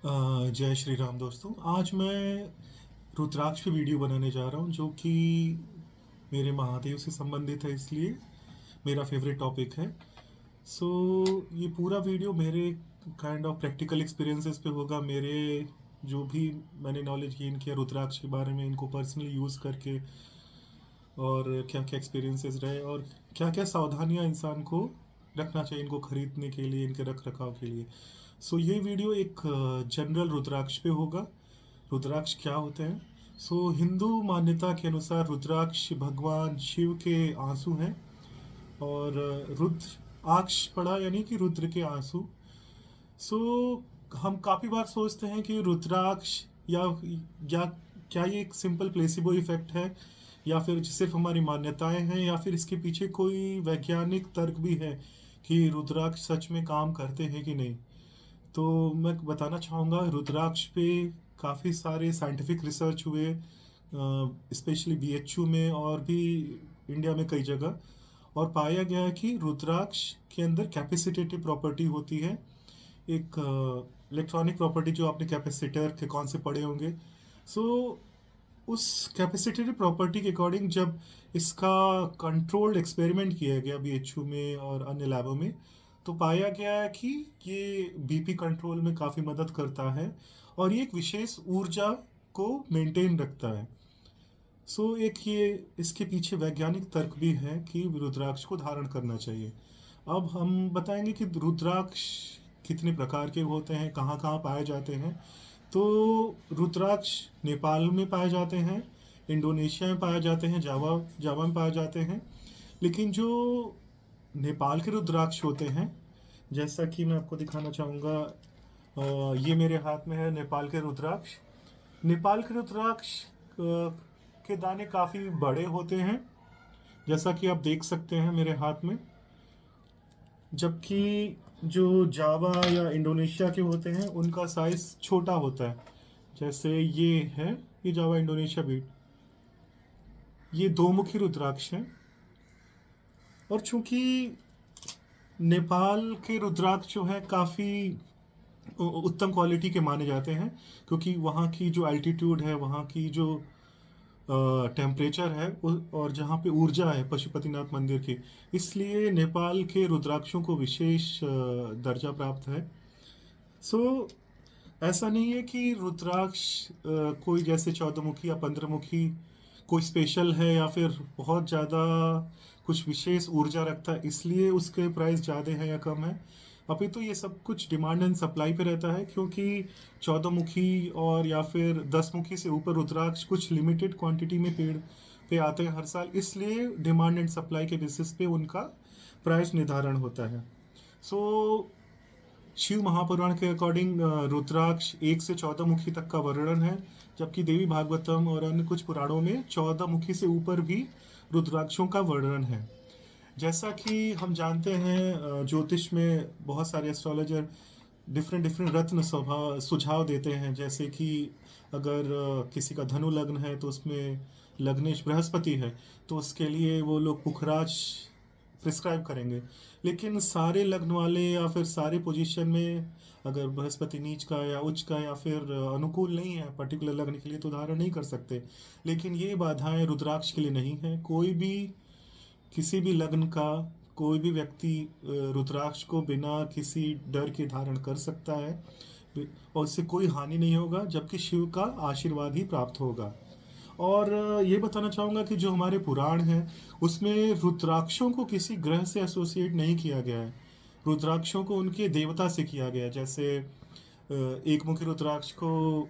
जय श्री राम दोस्तों। आज मैं रुद्राक्ष पे वीडियो बनाने जा रहा हूँ जो कि मेरे महादेव से संबंधित है, इसलिए मेरा फेवरेट टॉपिक है। सो ये पूरा वीडियो मेरे काइंड ऑफ प्रैक्टिकल एक्सपीरियंसेस पे होगा। मेरे जो भी मैंने नॉलेज गेन किया रुद्राक्ष के बारे में, इनको पर्सनली यूज़ करके, और क्या क्या एक्सपीरियंसेस रहे और क्या क्या सावधानियां इंसान को रखना चाहिए इनको खरीदने के लिए, इनके रख रखाव के लिए। सो ये वीडियो एक जनरल रुद्राक्ष पे होगा। रुद्राक्ष क्या होते हैं? सो हिंदू मान्यता के अनुसार रुद्राक्ष भगवान शिव के आंसू हैं। और रुद्र आक्ष पड़ा यानी कि रुद्र के आंसू। सो हम काफ़ी बार सोचते हैं कि रुद्राक्ष या या क्या ये एक सिंपल प्लेसिबो इफेक्ट है, या फिर सिर्फ हमारी मान्यताएं हैं, या फिर इसके पीछे कोई वैज्ञानिक तर्क भी है कि रुद्राक्ष सच में काम करते हैं कि नहीं। तो मैं बताना चाहूँगा, रुद्राक्ष पे काफ़ी सारे साइंटिफिक रिसर्च हुए, स्पेशली बीएचयू में और भी इंडिया में कई जगह। और पाया गया है कि रुद्राक्ष के अंदर कैपेसिटेटिव प्रॉपर्टी होती है, एक इलेक्ट्रॉनिक प्रॉपर्टी जो आपने कैपेसिटर के कौन से पढ़े होंगे। सो उस कैपेसिटेटिव प्रॉपर्टी के अकॉर्डिंग जब इसका कंट्रोल्ड एक्सपेरिमेंट किया गया बीएचयू में और अन्य लैबों में, तो पाया गया है कि ये बीपी कंट्रोल में काफ़ी मदद करता है और ये एक विशेष ऊर्जा को मेंटेन रखता है। सो एक ये इसके पीछे वैज्ञानिक तर्क भी है कि रुद्राक्ष को धारण करना चाहिए। अब हम बताएंगे कि रुद्राक्ष कितने प्रकार के होते हैं, कहाँ कहाँ पाए जाते हैं। तो रुद्राक्ष नेपाल में पाए जाते हैं, इंडोनेशिया में पाए जाते हैं, जावा जावा में पाए जाते हैं। लेकिन जो नेपाल के रुद्राक्ष होते हैं, जैसा कि मैं आपको दिखाना चाहूँगा, ये मेरे हाथ में है नेपाल के रुद्राक्ष। नेपाल के रुद्राक्ष के दाने काफ़ी बड़े होते हैं, जैसा कि आप देख सकते हैं मेरे हाथ में। जबकि जो जावा या इंडोनेशिया के होते हैं उनका साइज़ छोटा होता है। जैसे ये है, ये जावा इंडोनेशिया बीट, ये दो मुखी रुद्राक्ष हैं। और चूंकि नेपाल के रुद्राक्ष जो है काफ़ी उत्तम क्वालिटी के माने जाते हैं, क्योंकि वहाँ की जो एल्टीट्यूड है, वहाँ की जो टेम्परेचर है, और जहाँ पे ऊर्जा है पशुपतिनाथ मंदिर की, इसलिए नेपाल के रुद्राक्षों को विशेष दर्जा प्राप्त है। सो ऐसा नहीं है कि रुद्राक्ष कोई जैसे 14 मुखी या 15 मुखी कोई स्पेशल है या फिर बहुत ज़्यादा कुछ विशेष ऊर्जा रखता है इसलिए उसके प्राइस ज़्यादा है या कम है। अभी तो ये सब कुछ डिमांड एंड सप्लाई पे रहता है, क्योंकि 14 मुखी और या फिर 10 मुखी से ऊपर रुद्राक्ष कुछ लिमिटेड क्वांटिटी में पेड़ पे आते हैं हर साल, इसलिए डिमांड एंड सप्लाई के बेसिस पे उनका प्राइस निर्धारण होता है। सो शिव महापुराण के अकॉर्डिंग रुद्राक्ष 1 से 14 मुखी तक का वर्णन है, जबकि देवी भागवतम और अन्य कुछ पुराणों में 14 मुखी से ऊपर भी रुद्राक्षों का वर्णन है। जैसा कि हम जानते हैं, ज्योतिष में बहुत सारे एस्ट्रोलॉजर डिफरेंट डिफरेंट रत्न स्वभाव सुझाव देते हैं। जैसे कि अगर किसी का धनु लग्न है तो उसमें लग्नेश बृहस्पति है, तो उसके लिए वो लोग पुखराज प्रिस्क्राइब करेंगे। लेकिन सारे लग्न वाले या फिर सारे पोजीशन में अगर बृहस्पति नीच का या उच्च का या फिर अनुकूल नहीं है पर्टिकुलर लग्न के लिए, तो धारण नहीं कर सकते। लेकिन ये बाधाएं रुद्राक्ष के लिए नहीं है। कोई भी किसी भी लग्न का कोई भी व्यक्ति रुद्राक्ष को बिना किसी डर के धारण कर सकता है और उससे कोई हानि नहीं होगा, जबकि शिव का आशीर्वाद ही प्राप्त होगा। और ये बताना चाहूँगा कि जो हमारे पुराण हैं उसमें रुद्राक्षों को किसी ग्रह से एसोसिएट नहीं किया गया है। रुद्राक्षों को उनके देवता से किया गया है। जैसे एक मुखी रुद्राक्ष को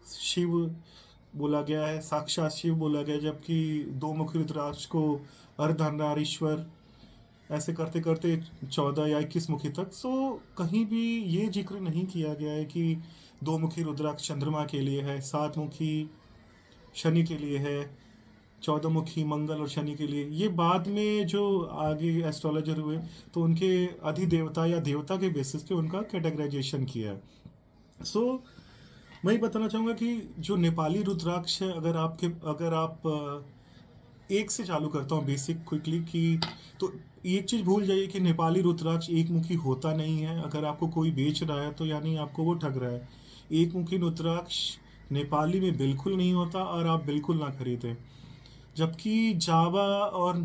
शिव बोला गया है, साक्षात शिव बोला गया है, जबकि 2 मुखी रुद्राक्ष को अर्धनारीश्वर, ऐसे करते करते 14 या 21 मुखी तक। सो कहीं भी ये जिक्र नहीं किया गया है कि 2 मुखी रुद्राक्ष चंद्रमा के लिए है, 7 मुखी शनि के लिए है, 14 मुखी मंगल और शनि के लिए। ये बाद में जो आगे एस्ट्रोलॉजर हुए तो उनके अधिदेवता या देवता के बेसिस पे उनका कैटेगराइजेशन किया है। सो मैं ये बताना चाहूँगा कि जो नेपाली रुद्राक्ष है, अगर आप एक से चालू करता हूँ बेसिक क्विकली कि, तो एक चीज़ भूल जाइए कि नेपाली रुद्राक्ष एक मुखी होता नहीं है। अगर आपको कोई बेच रहा है तो यानी आपको वो ठग रहा है, एक मुखी रुद्राक्ष नेपाली में बिल्कुल नहीं होता और आप बिल्कुल ना खरीदें। जबकि जावा और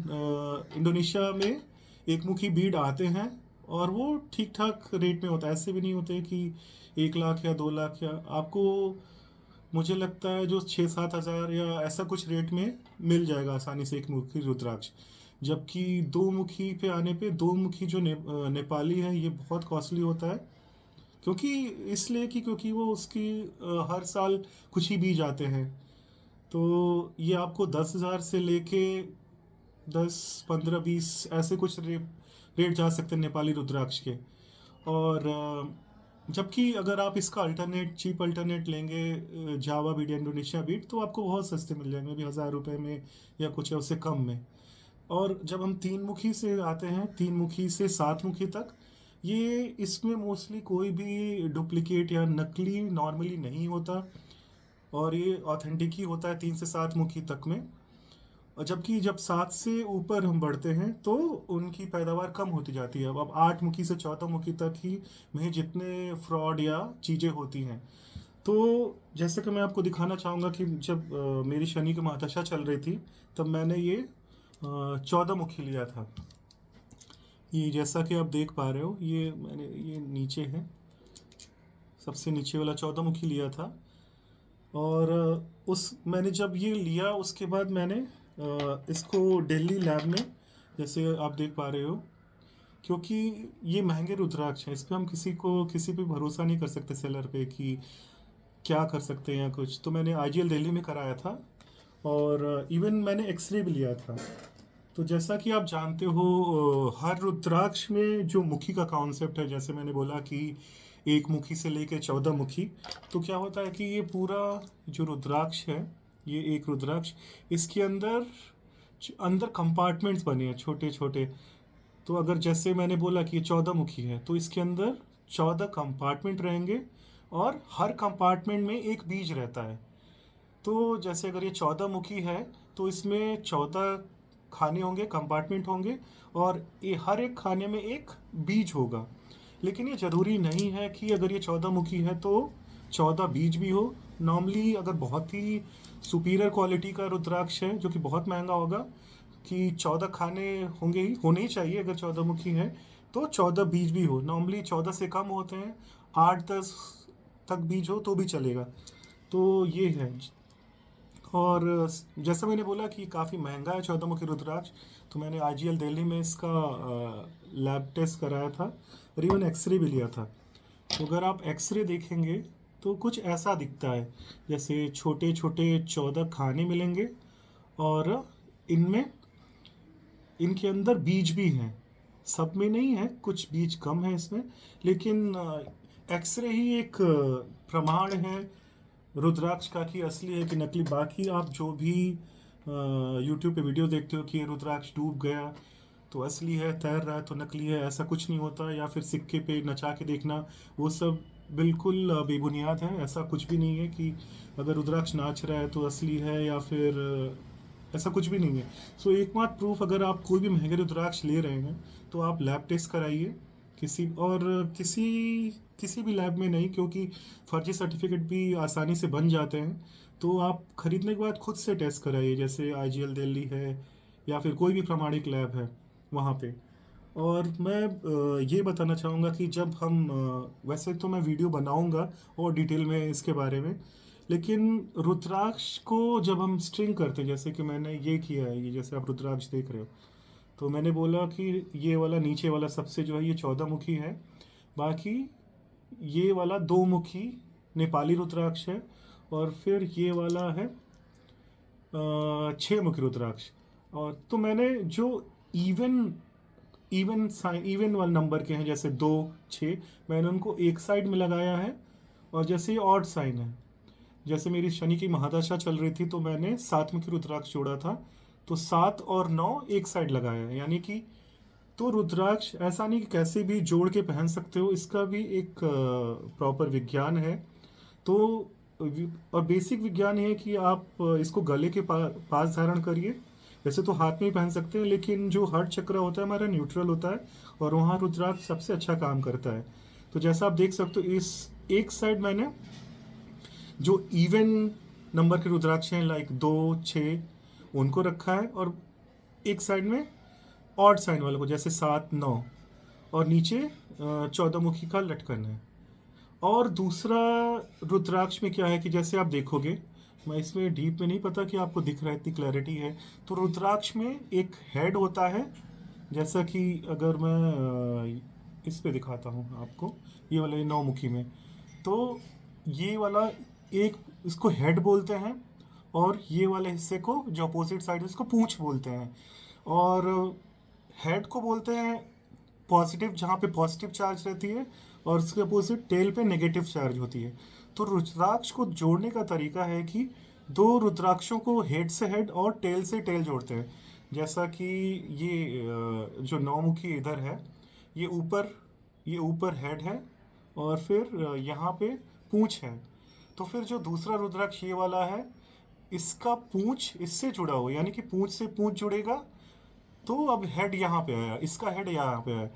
इंडोनेशिया में एक मुखी बीड आते हैं और वो ठीक ठाक रेट में होता है। ऐसे भी नहीं होते कि 1 लाख या 2 लाख, या आपको मुझे लगता है जो 6-7 हज़ार या ऐसा कुछ रेट में मिल जाएगा आसानी से एक मुखी रुद्राक्ष। जबकि दो मुखी पे आने पे दो मुखी जो नेपाली है ये बहुत कॉस्टली होता है। क्योंकि इसलिए कि क्योंकि वो उसकी हर साल कुछ ही बीज आते हैं। तो ये आपको 10 हज़ार से लेके 10, 15, 20 ऐसे कुछ रेट जा सकते हैं नेपाली रुद्राक्ष के। और जबकि अगर आप इसका अल्टरनेट, चीप अल्टरनेट लेंगे जावा बीट या इंडोनेशिया बीट, तो आपको बहुत सस्ते मिल जाएंगे, भी 1000 रुपये में या कुछ है उससे कम में। और जब हम 3 मुखी से आते हैं, 3 मुखी से 7 मुखी तक, ये इसमें मोस्टली कोई भी डुप्लीकेट या नकली नॉर्मली नहीं होता और ये ऑथेंटिक ही होता है 3 से 7 मुखी तक में। और जबकि जब 7 से ऊपर हम बढ़ते हैं तो उनकी पैदावार कम होती जाती है। अब 8 मुखी से 14 मुखी तक ही में जितने फ्रॉड या चीज़ें होती हैं। तो जैसे कि मैं आपको दिखाना चाहूँगा कि जब मेरी शनि की महादशा चल रही थी तब मैंने ये 14 मुखी लिया था। ये जैसा कि आप देख पा रहे हो, ये नीचे है, सबसे नीचे वाला 14 मुखी लिया था। और उस मैंने जब ये लिया उसके बाद मैंने इसको दिल्ली लैब में, जैसे आप देख पा रहे हो, क्योंकि ये महंगे रुद्राक्ष हैं, इस पे हम किसी पे भरोसा नहीं कर सकते सेलर पे कि क्या कर सकते हैं या कुछ। तो मैंने आईजीएल दिल्ली में कराया था और इवन मैंने एक्सरे भी लिया था। तो जैसा कि आप जानते हो हर रुद्राक्ष में जो मुखी का कॉन्सेप्ट है, जैसे मैंने बोला कि 1 मुखी से लेके 14 मुखी, तो क्या होता है कि ये पूरा जो रुद्राक्ष है, ये एक रुद्राक्ष, इसके अंदर अंदर कंपार्टमेंट्स बने हैं छोटे छोटे। तो अगर जैसे मैंने बोला कि ये 14 मुखी है तो इसके अंदर 14 कंपार्टमेंट रहेंगे और हर कंपार्टमेंट में एक बीज रहता है। तो जैसे अगर ये 14 मुखी है तो इसमें 14 खाने होंगे, कंपार्टमेंट होंगे, और ये हर एक खाने में एक बीज होगा। लेकिन ये ज़रूरी नहीं है कि अगर ये 14 मुखी है तो 14 बीज भी हो। नॉर्मली अगर बहुत ही सुपीरियर क्वालिटी का रुद्राक्ष है जो कि बहुत महंगा होगा, कि 14 खाने होने ही चाहिए। अगर 14 मुखी है तो 14 बीज भी हो। नॉर्मली 14 से कम होते हैं, 8-10 तक बीज हो तो भी चलेगा। तो ये है। और जैसा मैंने बोला कि काफ़ी महंगा है 14 मुखी रुद्राक्ष, तो मैंने आईजीएल दिल्ली में इसका लैब टेस्ट कराया था और इवन एक्सरे भी लिया था। तो अगर आप एक्सरे देखेंगे तो कुछ ऐसा दिखता है, जैसे छोटे छोटे 14 खाने मिलेंगे और इनमें इनके अंदर बीज भी हैं। सब में नहीं है, कुछ बीज कम है इसमें, लेकिन एक्सरे ही एक प्रमाण है रुद्राक्ष का कि असली है कि नकली। बाकी आप जो भी यूट्यूब पे वीडियो देखते हो कि ये रुद्राक्ष डूब गया तो असली है, तैर रहा है तो नकली है, ऐसा कुछ नहीं होता। या फिर सिक्के पे नचा के देखना, वो सब बिल्कुल बेबुनियाद है। ऐसा कुछ भी नहीं है कि अगर रुद्राक्ष नाच रहा है तो असली है, या फिर ऐसा कुछ भी नहीं है। सो एकमात्र प्रूफ, अगर आप कोई भी महंगे रुद्राक्ष ले रहे हैं तो आप लैब टेस्ट कराइए किसी भी लैब में नहीं, क्योंकि फर्जी सर्टिफिकेट भी आसानी से बन जाते हैं। तो आप खरीदने के बाद खुद से टेस्ट कराइए, जैसे आईजीएल दिल्ली है या फिर कोई भी प्रमाणिक लैब है वहाँ पे। और मैं ये बताना चाहूँगा कि जब हम वैसे तो मैं वीडियो बनाऊँगा और डिटेल में इसके बारे में, लेकिन रुद्राक्ष को जब हम स्ट्रिंग करते हैं, जैसे कि मैंने ये किया है, ये जैसे आप रुद्राक्ष देख रहे हो, तो मैंने बोला कि ये वाला नीचे वाला सबसे जो है ये 14 मुखी है। बाकी ये वाला 2 मुखी नेपाली रुद्राक्ष है, और फिर ये वाला है 6 मुखी रुद्राक्ष। और तो मैंने जो इवन वाले नंबर के हैं, जैसे 2, 6, मैंने उनको एक साइड में लगाया है। और जैसे ये ऑड साइन है, जैसे मेरी शनि की महादशा चल रही थी तो मैंने 7 मुखी रुद्राक्ष जोड़ा था, तो 7 और 9 एक साइड लगाया है, यानी कि तो रुद्राक्ष ऐसा नहीं कि कैसे भी जोड़ के पहन सकते हो, इसका भी एक प्रॉपर विज्ञान है। तो और बेसिक विज्ञान है कि आप इसको गले के पास धारण करिए। वैसे तो हाथ में ही पहन सकते हैं, लेकिन जो हार्ट चक्र होता है हमारा न्यूट्रल होता है और वहाँ रुद्राक्ष सबसे अच्छा काम करता है। तो जैसा आप देख सकते हो, इस एक साइड मैंने जो इवन नंबर के रुद्राक्ष हैं लाइक 2, 6 उनको रखा है, और एक साइड में ऑड साइन वालों को जैसे 7, 9, और नीचे 14 मुखी का लटकन है। और दूसरा रुद्राक्ष में क्या है कि जैसे आप देखोगे, मैं इसमें डीप में नहीं पता कि आपको दिख रहा है, इतनी क्लैरिटी है, तो रुद्राक्ष में एक हेड होता है। जैसा कि अगर मैं इस पे दिखाता हूँ आपको, ये वाले 9 मुखी में, तो ये वाला एक, इसको हेड बोलते हैं, और ये वाले हिस्से को जो अपोजिट साइड है इसको पूंछ बोलते हैं। और हेड को बोलते हैं पॉजिटिव, जहाँ पे पॉजिटिव चार्ज रहती है, और उसके अपोजिट टेल पे नेगेटिव चार्ज होती है। तो रुद्राक्ष को जोड़ने का तरीका है कि दो रुद्राक्षों को हेड से हेड और टेल से टेल जोड़ते हैं। जैसा कि ये जो 9 मुखी इधर है, ये ऊपर ये ऊपर हेड है, और फिर यहाँ पे पूंछ है। तो फिर जो दूसरा रुद्राक्ष ये वाला है, इसका पूंछ इससे जुड़ा हुआ, यानी कि पूंछ से पूंछ जुड़ेगा, तो अब हेड यहाँ पे आया, इसका हेड यहाँ पे आया,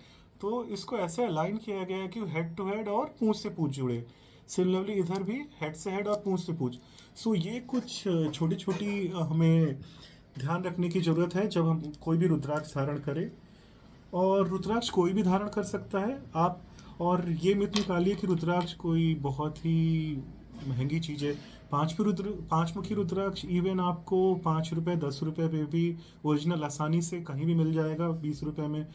तो इसको ऐसे अलाइन किया गया है कि हेड टू हेड और पूंछ से पूंछ जुड़े। सिमिलरली इधर भी हेड से हेड और पूंछ से पूंछ। सो ये कुछ छोटी छोटी हमें ध्यान रखने की ज़रूरत है जब हम कोई भी रुद्राक्ष धारण करें। और रुद्राक्ष कोई भी धारण कर सकता है आप, और ये मिथ निकालिए कि रुद्राक्ष कोई बहुत ही महंगी चीज़ है। 5 मुखी रुद्राक्ष इवन आपको 5 रुपये 10 रुपये पे भी ओरिजिनल आसानी से कहीं भी मिल जाएगा, 20 रुपये में।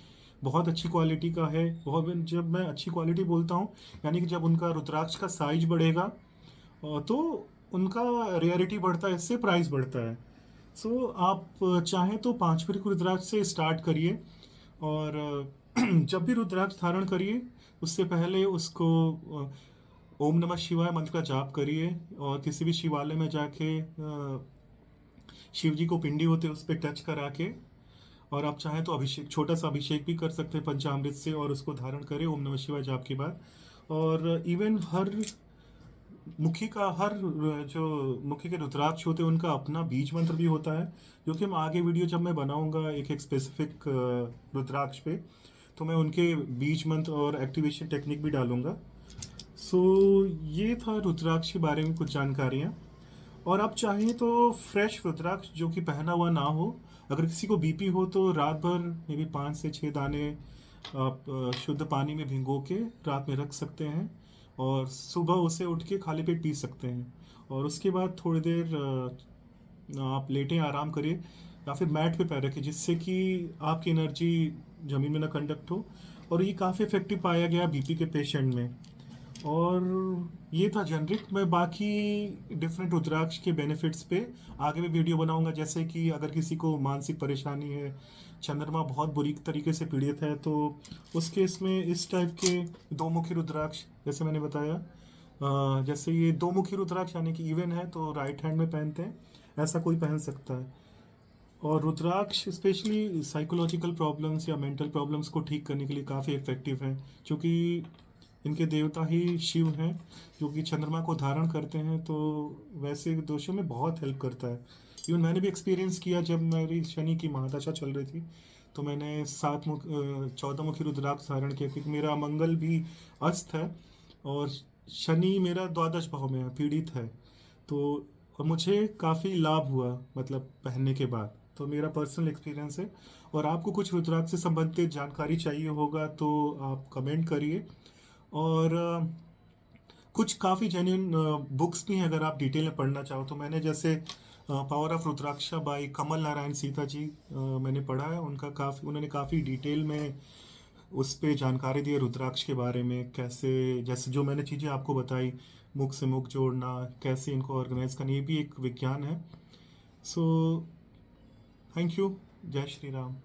बहुत अच्छी क्वालिटी का है। बहुत, जब मैं अच्छी क्वालिटी बोलता हूँ, यानी कि जब उनका रुद्राक्ष का साइज बढ़ेगा तो उनका रेयरिटी बढ़ता है, इससे प्राइस बढ़ता है। सो आप चाहें तो 5 मुखी रुद्राक्ष से स्टार्ट करिए, और जब भी रुद्राक्ष धारण करिए उससे पहले उसको ओम नमः शिवाय मंत्र का जाप करिए, और किसी भी शिवालय में जाके शिव जी को पिंडी होते हैं उस पर टच करा के, और आप चाहें तो अभिषेक, छोटा सा अभिषेक भी कर सकते हैं पंचामृत से, और उसको धारण करें ओम नमः शिवाय जाप के बाद। और इवन हर मुखी का, हर जो मुखी के रुद्राक्ष होते हैं उनका अपना बीज मंत्र भी होता है, जो कि हम आगे वीडियो जब मैं बनाऊंगा एक एक स्पेसिफिक रुद्राक्ष पे, तो मैं उनके बीज मंत्र और एक्टिवेशन टेक्निक भी डालूंगा। सो ये था रुद्राक्ष के बारे में कुछ जानकारियाँ। और आप चाहें तो फ्रेश रुद्राक्ष जो कि पहना हुआ ना हो, अगर किसी को बीपी हो तो रात भर मे बी 5 से 6 दाने आप शुद्ध पानी में भिगो के रात में रख सकते हैं, और सुबह उसे उठ के खाली पेट पी सकते हैं। और उसके बाद थोड़ी देर आप लेटें, आराम करिए, या फिर मैट पे पैर रखिए, जिससे कि आपकी एनर्जी ज़मीन में ना कंडक्ट हो। और ये काफ़ी इफेक्टिव पाया गया बीपी के पेशेंट में। और ये था जनरिक। मैं बाकी डिफरेंट रुद्राक्ष के बेनिफिट्स पे आगे भी वीडियो बनाऊंगा। जैसे कि अगर किसी को मानसिक परेशानी है, चंद्रमा बहुत बुरी तरीके से पीड़ित है, तो उस केस में इस टाइप के 2 मुखी रुद्राक्ष, जैसे मैंने बताया, जैसे ये 2 मुखी रुद्राक्ष यानी कि इवन है तो राइट हैंड में पहनते हैं, ऐसा कोई पहन सकता है। और रुद्राक्ष स्पेशली साइकोलॉजिकल प्रॉब्लम्स या मेंटल प्रॉब्लम्स को ठीक करने के लिए काफ़ी इफ़ेक्टिव हैं, क्योंकि इनके देवता ही शिव हैं, जो कि चंद्रमा को धारण करते हैं, तो वैसे दोषों में बहुत हेल्प करता है। इवन मैंने भी एक्सपीरियंस किया, जब मेरी शनि की महादशा चल रही थी, तो मैंने 14 मुखी रुद्राक्ष धारण किया, क्योंकि मेरा मंगल भी अस्त है, और शनि मेरा द्वादश भाव में है, पीड़ित है। तो और मुझे काफ़ी लाभ हुआ, मतलब पहनने के बाद। तो मेरा पर्सनल एक्सपीरियंस है। और आपको कुछ रुद्राक्ष से संबंधित जानकारी चाहिए होगा तो आप कमेंट करिए। और कुछ काफ़ी जेन्युइन बुक्स भी हैं, अगर आप डिटेल में पढ़ना चाहो तो। मैंने जैसे power of Rudraksha bye Kamal Narayan Sita ji मैंने पढ़ा है। उन्होंने काफ़ी डिटेल में उस पे जानकारी दी है रुद्राक्ष के बारे में, कैसे, जैसे जो मैंने चीज़ें आपको बताई, मुख से मुख जोड़ना, कैसे इनको ऑर्गेनाइज करना, ये भी एक विज्ञान है। So thank you. जय श्री राम।